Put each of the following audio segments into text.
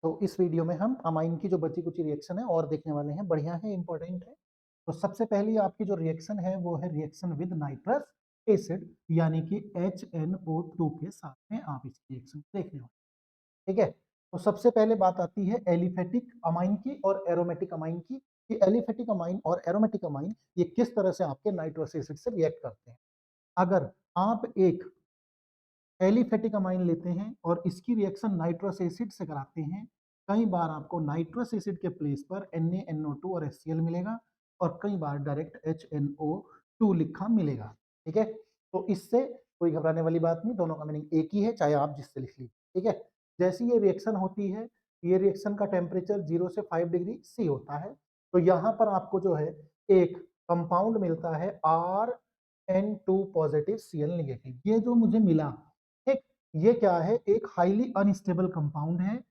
तो इस वीडियो में हम अमाइन की जो बची कुची रिएक्शन है और देखने वाले हैं, बढ़िया है, इंपॉर्टेंट है। तो सबसे पहली आपकी जो रिएक्शन है वो है रिएक्शन विद नाइट्रस एसिड, यानी कि HNO2 के साथ में आप इस रिएक्शन देखने वाले, ठीक है। तो सबसे पहले बात आती है एलिफेटिक अमाइन की और एरोमेटिक अमाइन की, कि एलिफेटिक अमाइन और एरोमेटिक अमाइन ये किस तरह से आपके नाइट्रस एसिड से रिएक्ट करते हैं। अगर आप एक एलिफेटिक अमाइन लेते हैं और इसकी रिएक्शन नाइट्रस एसिड से कराते हैं, कई बार आपको नाइट्रस एसिड के प्लेस पर NaNO2 और HCl मिलेगा और कई बार डायरेक्ट HNO2 लिखा मिलेगा, ठीक है। तो इससे कोई घबराने वाली बात नहीं, दोनों का मीनिंग एक ही है, चाहे आप जिससे लिख लीजिए, ठीक है। जैसी ये रिएक्शन होती है, ये रिएक्शन का टेम्परेचर 0 से 5 डिग्री सी होता है। तो यहाँ पर आपको जो है एक कंपाउंड मिलता है RN2 पॉजिटिव Cl नेगेटिव। ये जो मुझे मिला, ठीक, ये क्या है, एक हाईली अनस्टेबल कंपाउंड है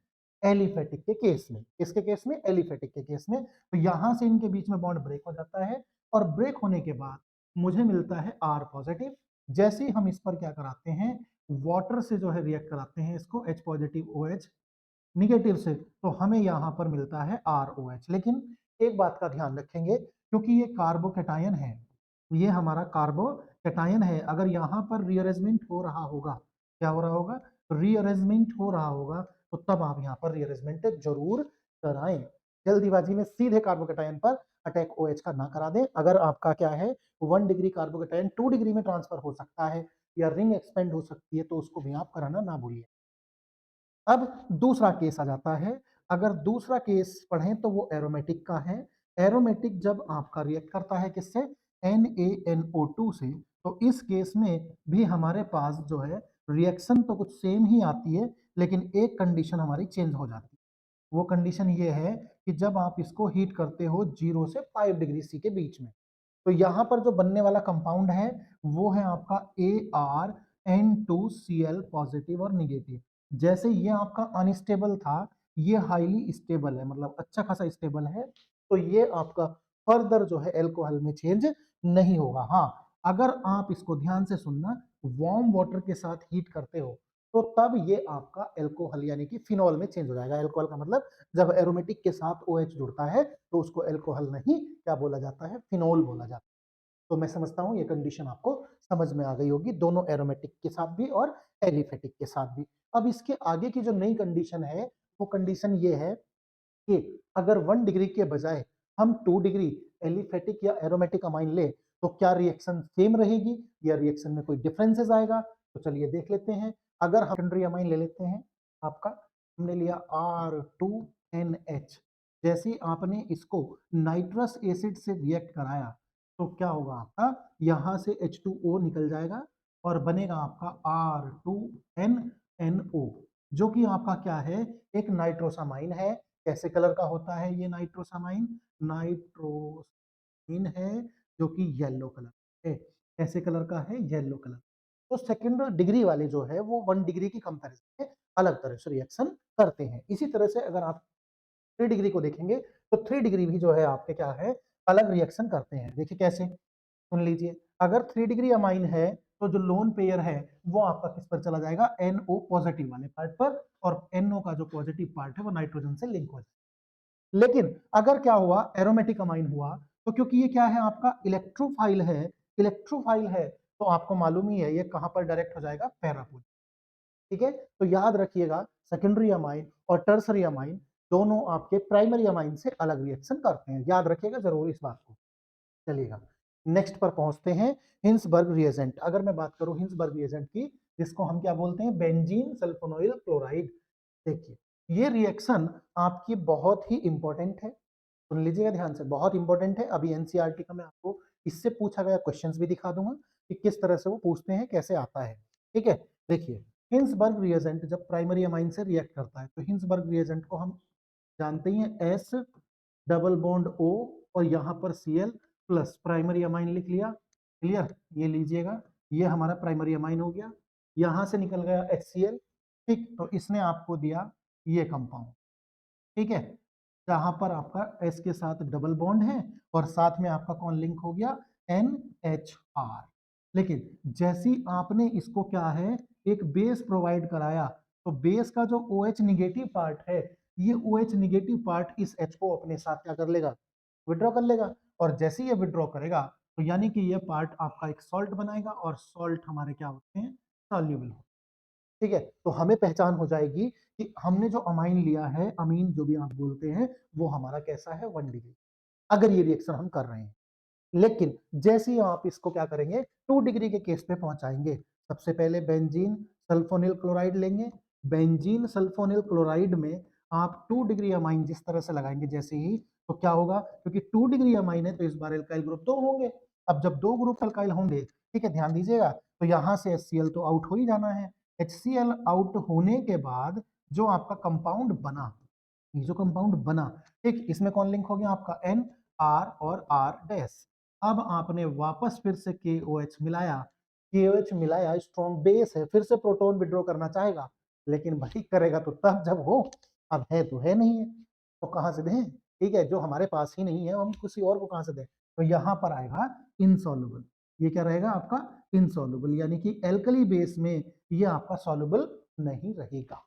एलिफेटिक के केस में। किसके केस में? एलिफेटिक के केस में। तो यहां से इनके बीच में बॉन्ड ब्रेक हो जाता है और ब्रेक होने के बाद मुझे मिलता है R पॉजिटिव। जैसे ही हम इस पर क्या कराते हैं, वाटर से जो है रिएक्ट कराते हैं इसको, H पॉजिटिव OH निगेटिव से, तो हमें यहाँ पर मिलता है ROH। लेकिन एक बात का ध्यान रखेंगे, क्योंकि ये कार्बोकैटायन है, ये हमारा कार्बोकैटायन है, अगर यहाँ पर रीअरेंजमेंट हो रहा होगा, क्या हो रहा होगा, रीअरेंजमेंट हो रहा होगा, तो तब आप यहाँ पर रीअरेंजमेंट जरूर कराएं। जल्दीबाजी में सीधे कार्बोकैटायन पर अटैक OH का ना करा दें। अगर आपका क्या है 1 डिग्री कार्बोकैटायन 2 डिग्री में ट्रांसफर हो सकता है या रिंग एक्सपेंड हो सकती है, तो उसको भी आप कराना ना भूलिए। अब दूसरा केस आ जाता है। अगर दूसरा केस पढ़ें तो वो एरोमेटिक का है। एरोमेटिक जब आपका रिएक्ट करता है किससे, NaNO2 से, तो इस केस में भी हमारे पास जो है रिएक्शन तो कुछ सेम ही आती है, लेकिन एक कंडीशन हमारी चेंज हो जाती है। वो कंडीशन ये है कि जब आप इसको हीट करते हो 0 से 5 डिग्री सी के बीच में, तो यहाँ पर जो बनने वाला कंपाउंड है वो है आपका ArN2Cl पॉजिटिव और निगेटिव। जैसे ये आपका अनस्टेबल था, ये हाईली स्टेबल है, मतलब अच्छा खासा स्टेबल है, तो ये आपका फर्दर जो है एल्कोहल में चेंज नहीं होगा। हाँ, अगर आप इसको ध्यान से सुनना, वार्म वाटर के साथ हीट करते हो तो तब ये आपका एल्कोहल यानी कि फिनॉल में चेंज हो जाएगा। एल्कोहल का मतलब जब एरोमेटिक के साथ OH जुड़ता है तो उसको एल्कोहल नहीं क्या बोला जाता है, फिनोल बोला जाता है। तो मैं समझता हूँ ये कंडीशन आपको समझ में आ गई होगी, दोनों एरोमेटिक के साथ भी और एलिफेटिक के साथ भी। अब इसके आगे की जो नई कंडीशन है, वो कंडीशन ये है कि अगर 1 डिग्री के बजाय हम 2 डिग्री एलिफेटिक या एरोमेटिक अमाइन ले, तो क्या रिएक्शन सेम रहेगी या रिएक्शन में कोई डिफरेंसेस आएगा? तो चलिए देख लेते हैं। अगर हम सेकेंडरी अमाइन ले लेते हैं, आपका हमने लिया R2NH। जैसे ही आपने इसको नाइट्रस एसिड से रिएक्ट कराया, तो क्या होगा आपका, यहाँ से H2O निकल जाएगा और बनेगा आपका R2NNO, जो कि आपका क्या है, एक नाइट्रोसामाइन है। कैसे कलर का होता है ये नाइट्रोसामाइन? नाइट्रोसिन है, जो कि येलो कलर है। कैसे कलर का है? Yellow colour. तो सेकेंड डिग्री वाले जो है वो 1 डिग्री की कंपैरिजन में अलग तरह से रिएक्शन करते हैं। इसी तरह से अगर आप 3 डिग्री को देखेंगे, तो 3 डिग्री भी जो है आपके क्या है, अलग रिएक्शन करते हैं। देखिए कैसे, सुन लीजिए। अगर 3 डिग्री अमाइन है, तो जो लोन पेयर है वो आपका किस पर चला जाएगा, NO पॉजिटिव वाले पार्ट पर, और NO का जो पॉजिटिव पार्ट है वो नाइट्रोजन से लिंक हो जाएगा। लेकिन अगर क्या हुआ, एरोमेटिक अमाइन हुआ, तो क्योंकि ये क्या है आपका इलेक्ट्रोफाइल है, इलेक्ट्रोफाइल है, तो आपको मालूम ही है ये कहां पर डायरेक्ट हो जाएगा, पैराफुल, ठीक है। तो याद रखिएगा, सेकेंडरी अमाइन और टर्सरी अमाइन दोनों आपके प्राइमरी अमाइन से अलग रिएक्शन करते हैं, याद रखिएगा जरूर इस बात को। चलिएगा, नेक्स्ट पर पहुंचते हैं, हिंसबर्ग रिएजेंट। अगर मैं बात करूं हिंसबर्ग रिएजेंट की, जिसको हम क्या बोलते हैं, बेंजीन सल्फोनोइल क्लोराइड। देखिए, ये रिएक्शन आपकी बहुत ही इंपॉर्टेंट है, सुन लीजिएगा ध्यान से, बहुत इंपॉर्टेंट है। अभी एनसीईआरटी का मैं आपको इससे पूछा गया क्वेश्चंस भी दिखा दूंगा कि किस तरह से वो पूछते हैं, कैसे आता है, ठीक है। देखिए, हिंसबर्ग रिएजेंट जब प्राइमरी अमाइन से रिएक्ट करता है, तो हिंसबर्ग रिएजेंट को हम जानते ही हैं, S डबल बॉन्ड O और यहाँ पर Cl प्लस प्राइमरी अमाइन लिख लिया, क्लियर। ये लीजिएगा, ये हमारा प्राइमरी अमाइन हो गया, यहाँ से निकल गया HCl, ठीक। तो इसने आपको दिया ये कंपाउंड, ठीक है, जहां पर आपका S के साथ डबल बॉन्ड है और साथ में आपका कौन लिंक हो गया, NHR। लेकिन जैसी आपने इसको क्या है, एक बेस प्रोवाइड कराया, तो बेस का जो OH निगेटिव पार्ट है ये OH निगेटिव पार्ट इस H को अपने साथ क्या कर लेगा, विड्रॉ कर लेगा, और जैसे ही ये विड्रॉ करेगा तो यानी कि ये पार्ट आपका एक सॉल्ट बनाएगा, और सॉल्ट हमारे क्या होते हैं, सॉल्युबल। ठीक है, तो हमें पहचान हो जाएगी कि हमने जो अमाइन लिया है, अमीन जो भी आप बोलते हैं, वो हमारा कैसा है, 1 डिग्री, अगर ये रिएक्शन हम कर रहे हैं। लेकिन जैसे ही आप इसको क्या करेंगे, 2 डिग्री के केस पे पहुंचाएंगे, सबसे पहले बेंजीन सल्फोनिल क्लोराइड लेंगे। बेंजीन सल्फोनिल क्लोराइड में आप 2 डिग्री अमाइन जिस तरह से लगाएंगे जैसे ही, तो क्या होगा, क्योंकि 2 डिग्री अमाइन है तो इस बार एल्काइल ग्रुप 2 होंगे। अब जब 2 ग्रुप अल्काइल होंगे, ठीक है, ध्यान दीजिएगा, तो यहां से HCl तो आउट हो ही जाना है। HCl आउट होने के बाद जो आपका कंपाउंड बना, ये जो कंपाउंड बना, ठीक, इसमें कौन लिंक हो गया आपका, N, R और R डैश। अब आपने वापस फिर से KOH मिलाया, KOH मिलाया, स्ट्रॉन्ग बेस है, फिर से प्रोटॉन विड्रॉ करना चाहेगा, लेकिन भाई करेगा तो तब जब हो, अब है तो है नहीं है, तो कहां से दें, ठीक है, जो हमारे पास ही नहीं है हम किसी और को कहां से दें, तो यहां पर आएगा इनसॉल्युबल। ये क्या रहेगा आपका, इनसॉल्युबल, यानी कि एल्कली बेस में ये आपका सॉल्युबल नहीं रहेगा।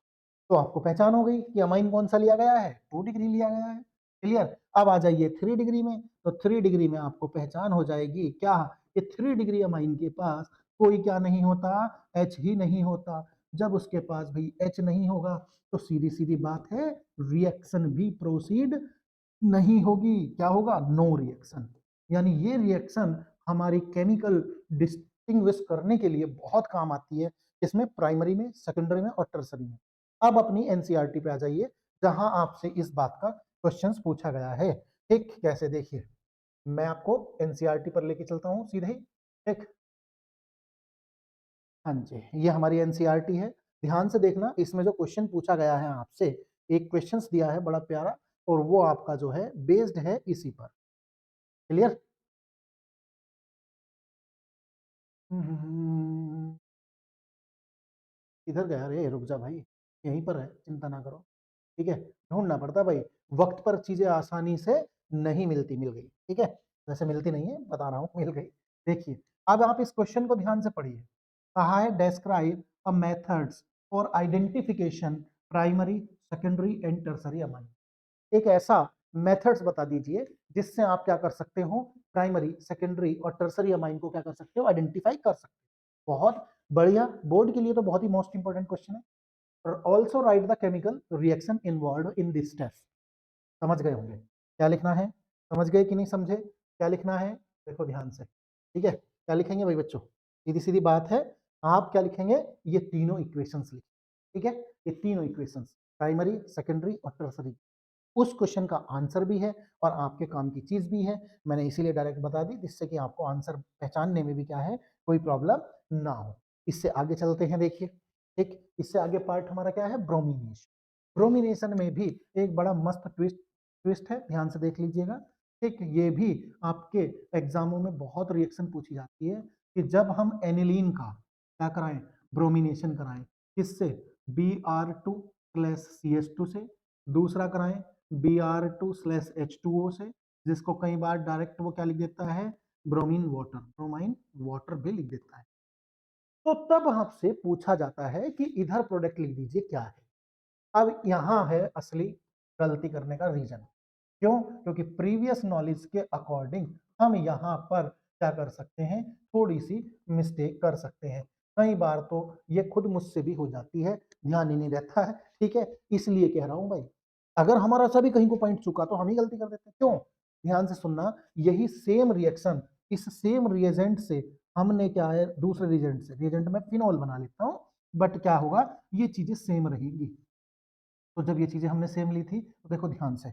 तो आपको पहचान हो गई कि अमाइन कौन सा लिया गया है, 2 डिग्री लिया गया है। क्लियर। अब आ जाइए 3 डिग्री में, तो 3 डिग्री में आपको पहचान हो जाएगी क्या, कि 3 डिग्री अमाइन के पास कोई क्या नहीं होता, H ही नहीं होता। जब उसके पास भाई H नहीं होगा तो सीधी सीधी बात है, रिएक्शन भी प्रोसीड नहीं होगी। क्या होगा, नो रिएक्शन। यानी ये रिएक्शन हमारी केमिकल डिस्टिंग्विश करने के लिए बहुत काम आती है, इसमें प्राइमरी में, सेकेंडरी में और टर्सरी में। अब अपनी एनसीईआरटी पे आ जाइए, जहां आपसे इस बात का क्वेश्चंस पूछा गया है। ठीक, कैसे, देखिए मैं आपको एनसीईआरटी पर लेके चलता हूं सीधे ही। ठीक, हाँ जी, ये हमारी एनसीईआरटी है। ध्यान से देखना, इसमें जो क्वेश्चन पूछा गया है आपसे, एक क्वेश्चंस दिया है बड़ा प्यारा, और वो आपका जो है बेस्ड है इसी पर। क्लियर। इधर गया, रे रुक जा भाई, यहीं पर है, चिंता ना करो। ठीक है, ढूंढना पड़ता है भाई, वक्त पर चीजें आसानी से नहीं मिलती, मिल गई। ठीक है, वैसे मिलती नहीं है, बता रहा हूँ, मिल गई। देखिए, अब आप इस क्वेश्चन को ध्यान से पढ़िए। कहा है describe a methods for identification primary, secondary and tertiary amine. एक ऐसा मेथड्स बता दीजिए जिससे आप क्या कर सकते हो, प्राइमरी, सेकेंडरी और टर्सरी अमाइन को क्या कर सकते हो, आइडेंटिफाई कर सकते हो। बहुत बढ़िया, बोर्ड के लिए तो बहुत ही मोस्ट इंपॉर्टेंट क्वेश्चन है। और also write the chemical reaction involve in this test. समझ गए होंगे क्या लिखना है, समझ गए कि नहीं समझे, क्या लिखना है, देखो ध्यान से। ठीक है, क्या लिखेंगे भाई बच्चों, सीधी सीधी बात है, आप क्या लिखेंगे, ये तीनों इक्वेशंस लिखें। ठीक है, ये तीनों इक्वेशंस, प्राइमरी, सेकेंडरी और टर्सरी, उस क्वेश्चन का आंसर भी है और आपके काम की चीज भी है। मैंने इसीलिए डायरेक्ट बता दी, जिससे कि आपको आंसर पहचानने में भी क्या है, कोई प्रॉब्लम ना हो। इससे आगे चलते हैं, देखिए। ठीक, इससे आगे पार्ट हमारा क्या है, ब्रोमिनेशन। ब्रोमिनेशन में भी एक बड़ा मस्त ट्विस्ट ट्विस्ट है, ध्यान से देख लीजिएगा। ठीक, ये भी आपके एग्जामों में बहुत रिएक्शन पूछी जाती है, कि जब हम एनिलीन का क्या कराएं, ब्रोमिनेशन कराएं, किससे, Br2 प्लस CH2 से, दूसरा कराएं Br2/H2O से, जिसको कई बार डायरेक्ट वो क्या लिख देता है, ब्रोमीन वाटर भी लिख देता है। तो तब आपसे पूछा जाता है कि इधर प्रोडक्ट लिख दीजिए क्या है। अब यहां है असली गलती करने का रीजन। क्यों, क्योंकि प्रीवियस नॉलेज के अकॉर्डिंग हम यहाँ पर क्या कर सकते हैं, थोड़ी सी मिस्टेक कर सकते हैं। कई बार तो ये खुद मुझसे भी हो जाती है, ध्यान ही नहीं रहता है। ठीक है, इसलिए कह रहा हूं भाई, अगर हमारा सभी कहीं को पॉइंट चुका तो हम ही गलती कर देते हैं। क्यों, ध्यान से सुनना, यही सेम रिएक्शन इस सेम रिएजेंट से हमने क्या है, दूसरे रिएजेंट से, रिएजेंट में फिनॉल बना लेता हूं, बट क्या होगा, ये चीजें सेम रहेंगी। तो जब ये चीजें हमने सेम ली थी, तो देखो ध्यान से,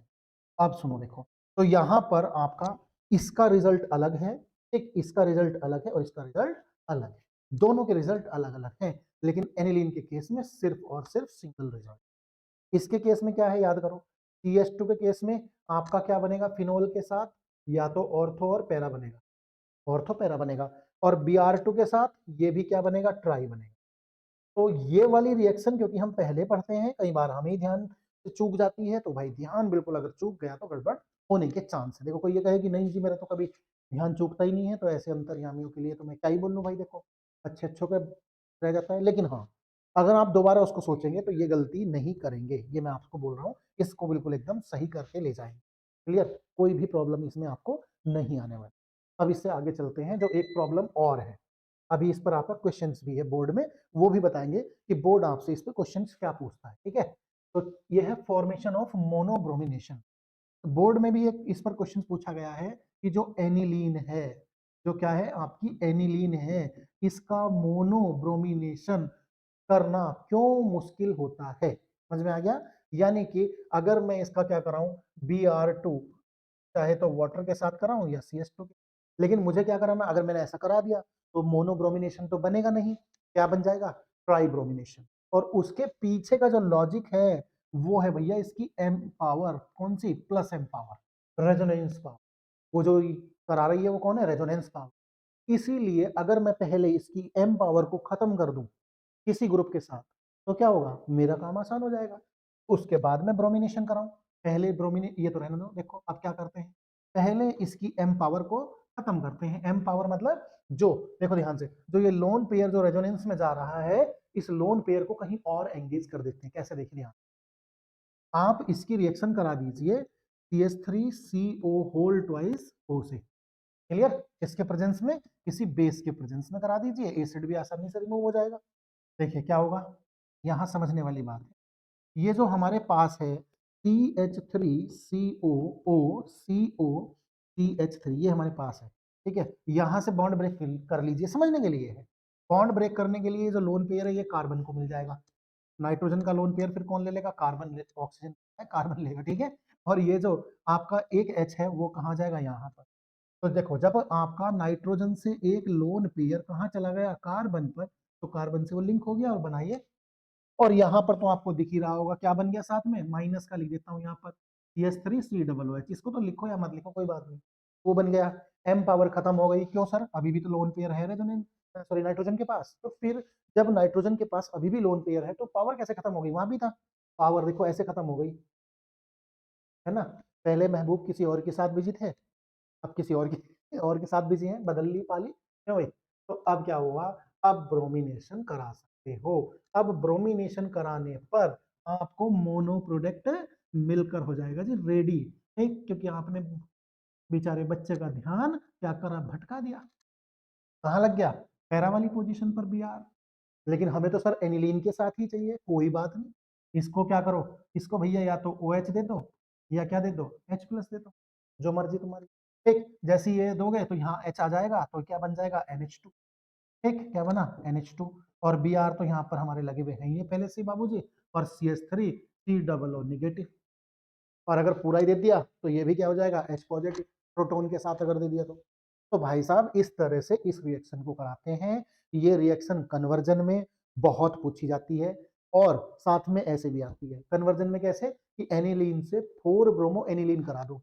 अब सुनो, देखो, तो यहां पर आपका इसका रिजल्ट अलग है, एक इसका रिजल्ट अलग है और इसका रिजल्ट अलग है, दोनों के रिजल्ट अलग अलग हैं, लेकिन एनिलीन के केस में सिर्फ और सिर्फ सिंगल रिजल्ट। इसके केस में क्या है, याद करो, CH2 के केस में आपका क्या बनेगा, फिनोल के साथ या तो ऑर्थो और पैरा बनेगा, ऑर्थो पैरा बनेगा, और Br2 के साथ ये भी क्या बनेगा, ट्राई बनेगा। तो ये वाली रिएक्शन क्योंकि हम पहले पढ़ते हैं, कई बार हमें ध्यान से चूक जाती है, तो भाई ध्यान बिल्कुल, अगर चूक गया तो गड़बड़ होने के चांस है। देखो, कोई ये कहे कि नहीं जी मेरा तो कभी ध्यान चूकता ही नहीं है, तो ऐसे अंतर्यामियों के लिए तो मैं क्या ही बोल लूं भाई, देखो अच्छे अच्छों का रह जाता है। लेकिन हाँ, अगर आप दोबारा उसको सोचेंगे तो ये गलती नहीं करेंगे, ये मैं आपको बोल रहा हूँ, इसको बिल्कुल एकदम सही करके ले जाएंगे। क्लियर, कोई भी प्रॉब्लम इसमें आपको नहीं आने वाली। अब इससे आगे चलते हैं, जो एक प्रॉब्लम और है, अभी इस पर आपका क्वेश्चंस भी है बोर्ड में, वो भी बताएंगे कि बोर्ड आपसे इस पर क्वेश्चंस क्या पूछता है। ठीक है, तो ये है फॉर्मेशन ऑफ मोनोब्रोमिनेशन। बोर्ड में भी एक इस पर क्वेश्चन पूछा गया है कि जो एनिलीन है, जो क्या है आपकी एनिलीन है, इसका मोनोब्रोमिनेशन करना क्यों मुश्किल होता है। समझ में आ गया, यानी कि अगर मैं इसका क्या कराऊं, Br2, चाहे तो वाटर के साथ कराऊं या CH2 के, लेकिन मुझे क्या कराना, अगर मैंने ऐसा करा दिया तो मोनोब्रोमिनेशन तो बनेगा नहीं, क्या बन जाएगा, ट्राइब्रोमिनेशन। और उसके पीछे का जो लॉजिक है वो है भैया इसकी m पावर, कौन सी, plus m power, resonance power. वो जो करा रही है वो कौन है, रेजोनेंस पावर। इसीलिए अगर मैं पहले इसकी m पावर को खत्म कर दूं किसी ग्रुप के साथ, तो क्या होगा, मेरा काम आसान हो जाएगा। उसके बाद में ब्रोमिनेशन कराऊं, पहले ब्रोमिने, ये तो रहने दो। देखो अब क्या करते हैं, पहले इसकी m पावर को खत्म करते हैं। m पावर मतलब जो, देखो ध्यान से, जो ये लोन पेयर जो रेजोनेंस में जा रहा है, इस लोन पेयर को कहीं और एंगेज कर देते हैं। कैसे, देखिए ध्यान, आप इसकी रिएक्शन करा दीजिए CH3CO होल ट्वाइस O से। क्लियर, इसके प्रेजेंस में, किसी बेस के प्रेजेंस में करा दीजिए, एसिड भी आसानी से रिमूव हो जाएगा। देखिए क्या होगा, यहां समझने वाली बात है, ये जो हमारे पास है CH3COO, ये हमारे पास है। ठीक है, यहां से बॉन्ड ब्रेक कर लीजिए, समझने के लिए है। बॉन्ड ब्रेक करने के लिए जो लोन पेयर है ये कार्बन को मिल जाएगा, नाइट्रोजन का लोन पेयर फिर कौन ले लेगा, कार्बन, ऑक्सीजन है, कार्बन लेगा। ठीक है, और ये जो आपका एक H है वो कहाँ जाएगा, यहाँ पर। तो देखो, जब आपका नाइट्रोजन से एक लोन पेयर कहाँ चला गया, कार्बन पर, तो कार्बन से वो लिंक हो गया, और बनाइए। और यहाँ पर तो आपको दिख ही रहा होगा क्या बन गया, साथ में माइनस का लिख देता हूँ यहाँ पर, CH3COOH, इसको तो लिखो या मत लिखो कोई बात नहीं, वो बन गया। m पावर खत्म हो गई, क्यों सर, अभी भी तो लोन पेयर है रेजोनेंस, सॉरी नाइट्रोजन के पास। तो फिर जब नाइट्रोजन के पास अभी भी लोन पेयर है तो पावर कैसे खत्म हो गई, वहां भी था पावर, देखो ऐसे खत्म हो गई, है ना। पहले महबूब किसी और के साथ बिजी थे, अब किसी और के साथ बिजी हैं, बदल ली पाली, क्यों भाई। तो अब क्या हुआ, अब ब्रोमिनेशन करा सकते हो। अब ब्रोमिनेशन कराने पर आपको मोनो प्रोडक्ट मिलकर हो जाएगा जी रेडी। ठीक, क्योंकि आपने बेचारे बच्चे का ध्यान क्या करा, भटका दिया, कहाँ लग गया, पैरा वाली पोजीशन पर भी यार। लेकिन हमें तो सर एनिलीन के साथ ही चाहिए, कोई बात नहीं, इसको क्या करो, इसको भैया या तो OH दे दो या क्या दे दो, H प्लस दे दो, जो मर्जी तुम्हारी। ठीक, जैसे ये दोगे तो यहाँ H आ जाएगा, तो क्या बन जाएगा, NH2। ठीक, क्या बना, NH2। और Br तो यहाँ पर हमारे लगे हुए हैं ये पहले से बाबूजी, और CH3 C नेगेटिव। और अगर पूरा ही दे दिया तो ये भी क्या हो जाएगा, H पॉजिटिव, प्रोटोन के साथ अगर दे दिया तो भाई साहब इस तरह से इस रिएक्शन को कराते हैं। ये रिएक्शन कन्वर्जन में बहुत पूछी जाती है, और साथ में ऐसे भी आती है कन्वर्जन में, कैसे कि एनिलीन से 4 ब्रोमो एनिलीन करा दो,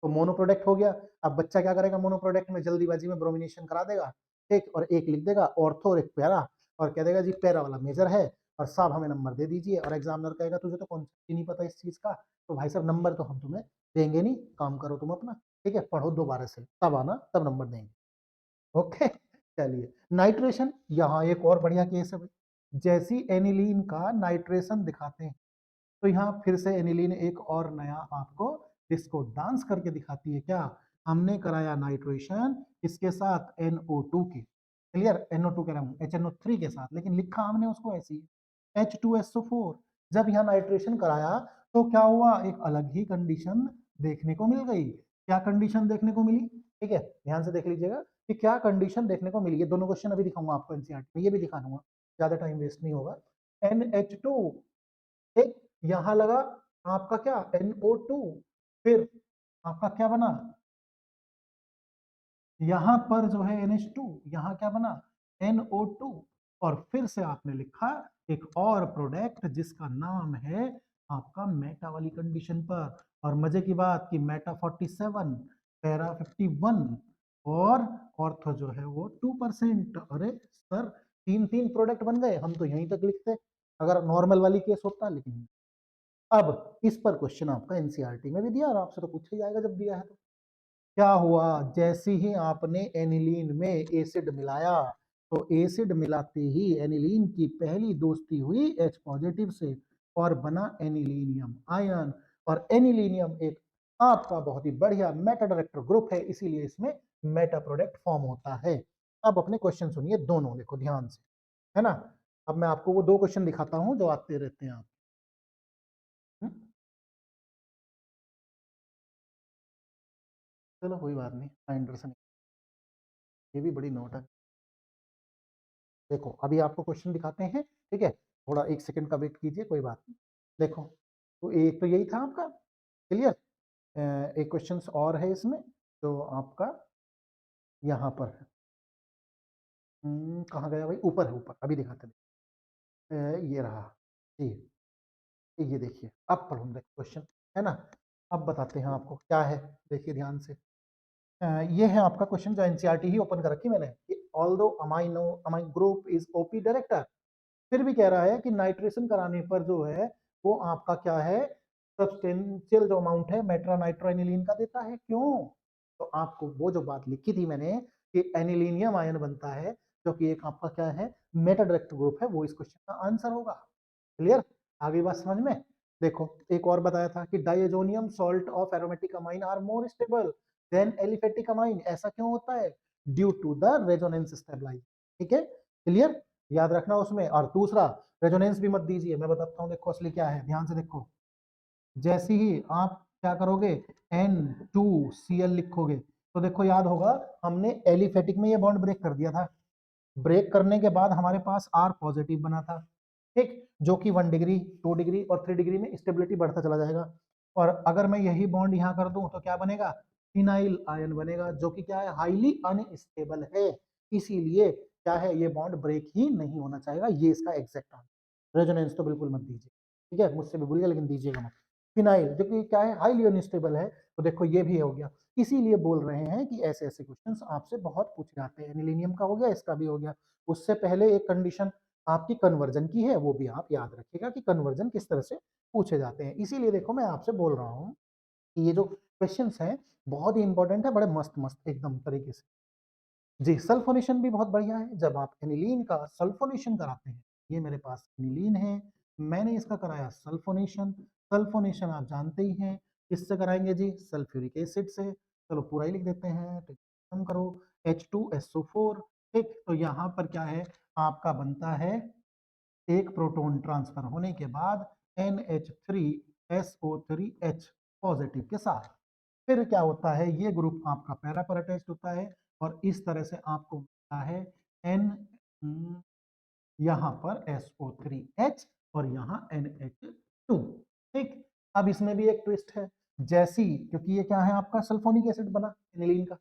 तो मोनो प्रोडक्ट हो गया। अब बच्चा क्या करेगा, मोनो प्रोडक्ट में जल्दीबाजी में ब्रोमिनेशन करा देगा, ठीक, और एक लिख देगा ऑर्थो और एक पैरा, और कह देगा जी पैरा वाला मेजर है, और साहब हमें नंबर दे दीजिए। और एग्जामिनर कहेगा तुझे तो कॉन्सेप्ट ही नहीं पता इस चीज का, तो भाई साहब नंबर तो हम तुम्हें देंगे नहीं, काम करो तुम अपना। ठीक है, पढ़ो दोबारा से, तब आना, तब नंबर देंगे। ओके, चलिए नाइट्रेशन, यहाँ एक और बढ़िया केस है। जैसी एनिलीन का नाइट्रेशन दिखाते हैं, तो यहाँ फिर से एनिलीन एक और नया आपको डिस्को डांस करके दिखाती है। क्या, हमने कराया नाइट्रेशन इसके साथ NO2 के, क्लियर, NO2 कह रहा हूँ, HNO3 के साथ, लेकिन लिखा हमने उसको ऐसी H2SO4। जब यहाँ नाइट्रेशन कराया तो क्या हुआ, एक अलग ही कंडीशन देखने को मिल गई। क्या कंडीशन देखने को मिली, ठीक है, ध्यान से देख लीजिएगा कि क्या कंडीशन देखने को मिली। ये दोनों क्वेश्चन अभी दिखाऊंगा आपको एनसीईआरटी में, ये भी दिखा दूंगा, ज्यादा टाइम वेस्ट नहीं होगा। NH2, एक, यहां लगा आपका क्या, NO2, फिर आपका क्या बना, यहां पर जो है NH2, यहां क्या बना, NO2, और फिर से आपने लिखा एक और प्रोडक्ट जिसका नाम है आपका मेटा वाली कंडीशन पर। और मजे की बात कि मेटा 47, पैरा 51, और ऑर्थो जो है वो 2%। अरे सर, तीन तीन प्रोडक्ट बन गए, हम तो यहीं तक लिखते अगर नॉर्मल वाली केस होता, लेकिन अब इस पर क्वेश्चन आपका एनसीईआरटी में भी दिया, और आपसे तो पूछा ही जाएगा जब दिया है तो। क्या हुआ, जैसे ही आपने एनिलीन में एसिड मिलाया तो एसिड मिलाते ही एनिलीन की पहली दोस्ती हुई H पॉजिटिव से और बना एनिलीनियम आयन, और एनिलीनियम एक आपका बहुत ही बढ़िया मेटा डायरेक्टर ग्रुप है, इसीलिए इसमें मेटा प्रोडक्ट फॉर्म होता है। अब अपने क्वेश्चन सुनिए दोनों, देखो ध्यान से, है ना। अब मैं आपको वो 2 क्वेश्चन दिखाता हूं जो आते रहते हैं आप। चलो कोई बात नहीं, एंडरसन ये भी बड़ी नोट है। देखो अभी आपको क्वेश्चन दिखाते हैं, ठीक है, थोड़ा 1 सेकंड का वेट कीजिए, कोई बात नहीं। देखो तो एक तो यही था आपका, क्लियर। एक क्वेश्चन और है इसमें जो आपका यहाँ पर है। कहाँ गया भाई, ऊपर है, ऊपर अभी दिखाते हैं। ये रहा जी, ये देखिए अब पढ़ो क्वेश्चन, है ना। अब बताते हैं आपको क्या है, देखिए ध्यान से। ये है आपका क्वेश्चन जो एनसीईआरटी ही ओपन कर रखी मैंने, कि although amino amine group is OP director, फिर भी कह रहा है कि नाइट्रेशन कराने पर जो है वो आपका क्या है, सब्सटेंशियल जो अमाउंट है मेट्रा नाइट्रोएनिलीन का देता है। क्यों? तो आपको वो जो बात लिखी थी मैंने कि एनिलीनियम आयन बनता है, जो कि एक आपका क्या है, मेटा डायरेक्टर ग्रुप है, वो इस क्वेश्चन का आंसर होगा। क्लियर, आगे बात समझ में। देखो एक और बताया था कि diazonium salt of aromatic amine are more stable than aliphatic amine, ऐसा क्यों होता है? Due to the resonance stabiliser. ठीक है, क्लियर, याद रखना उसमें। और दूसरा, रेजोनेंस भी मत दीजिए, मैं बताता हूँ, देखो असली क्या है, ध्यान से देखो। जैसे ही आप क्या करोगे, N2Cl लिखोगे, तो देखो याद होगा हमने एलिफेटिक में ये बॉन्ड ब्रेक कर दिया था, ब्रेक करने के बाद हमारे पास R पॉजिटिव बना था, ठीक, जो कि 1 डिग्री 2 डिग्री और 3 डिग्री में स्टेबिलिटी बढ़ता चला जाएगा। और अगर मैं यही बॉन्ड यहाँ कर दूं तो क्या बनेगा, फिनाइल आयन बनेगा, जो कि क्या है, हाईली अनस्टेबल है, इसीलिए क्या है, ये बॉन्ड ब्रेक ही नहीं होना चाहिए। ये इसका एग्जैक्ट आंसर, रेजोनेंस तो बिल्कुल मत दीजिए, ठीक है, मुझसे भी भूलिएगा लेकिन दीजिएगा मत। फिनाइल जो कि क्या है, हाईली अनस्टेबल है, तो देखो ये भी हो गया। इसीलिए बोल रहे हैं कि ऐसे ऐसे क्वेश्चंस आपसे बहुत पूछे जाते हैं। एनिलीनियम का हो गया, इसका भी हो गया। उससे पहले एक कंडीशन आपकी कन्वर्जन की है, वो भी आप याद रखिएगा कि कन्वर्जन किस तरह से पूछे जाते हैं। इसीलिए देखो मैं आपसे बोल रहा हूँ कि ये जो क्वेश्चंस हैं बहुत ही इंपॉर्टेंट है, बड़े मस्त मस्त एकदम तरीके से। जी, सल्फोनेशन भी बहुत बढ़िया है, जब आप एनिलीन का सल्फोनेशन कराते हैं, ये मेरे पास एनिलीन है, मैंने इसका कराया सल्फोनेशन। सल्फोनेशन आप जानते ही हैं, किससे कराएंगे जी, सल्फ्यूरिक एसिड से। चलो पूरा ही लिख देते हैं, तो खत्म करो, H2SO4, ठीक। तो यहाँ पर क्या है, आपका बनता है एक प्रोटॉन ट्रांसफर होने के बाद NH3SO3H पॉजिटिव के साथ, फिर क्या होता है, ये ग्रुप आपका पैरा पर अटैच्ड होता है, और इस तरह से आपको मिलता है N, यहाँ पर SO3H और यहाँ NH2, ठीक। अब इसमें भी एक ट्विस्ट है, जैसी, क्योंकि ये क्या है आपका सल्फोनिक एसिड बना एनिलीन का,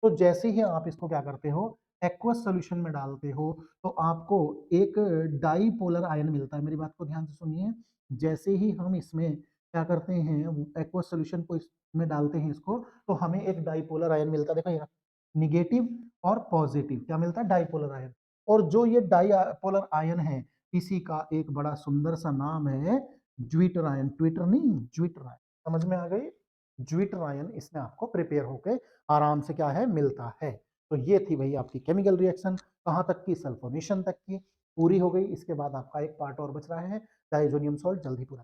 तो जैसे ही आप इसको क्या करते हो, एक्वस सॉल्यूशन में डालते हो, तो आपको एक डाईपोलर आयन मिलता है। मेरी बात को ध्यान से सुनिए, जैसे ही हम इसमें क्या करते हैं, एक्वस सॉल्यूशन को इसमें डालते हैं इसको, तो हमें एक डाईपोलर आयन मिलता है, देखो यहाँ निगेटिव और पॉजिटिव क्या मिलता है, डाईपोलर आयन। और जो ये डाईपोलर आयन है, इसी का एक बड़ा सुंदर सा नाम है ज्विटर आयन, ट्विटर नहीं, ज्विटर आयन, समझ में आ गई। ज्विटर आयन इसमें आपको प्रिपेयर होकर आराम से क्या है, मिलता है। तो ये थी भाई आपकी केमिकल रिएक्शन, कहाँ तक की, सल्फोनेशन तक की पूरी हो गई। इसके बाद आपका एक पार्ट और बच रहा है, डाइजोनियम सॉल्ट, जल्दी पूरा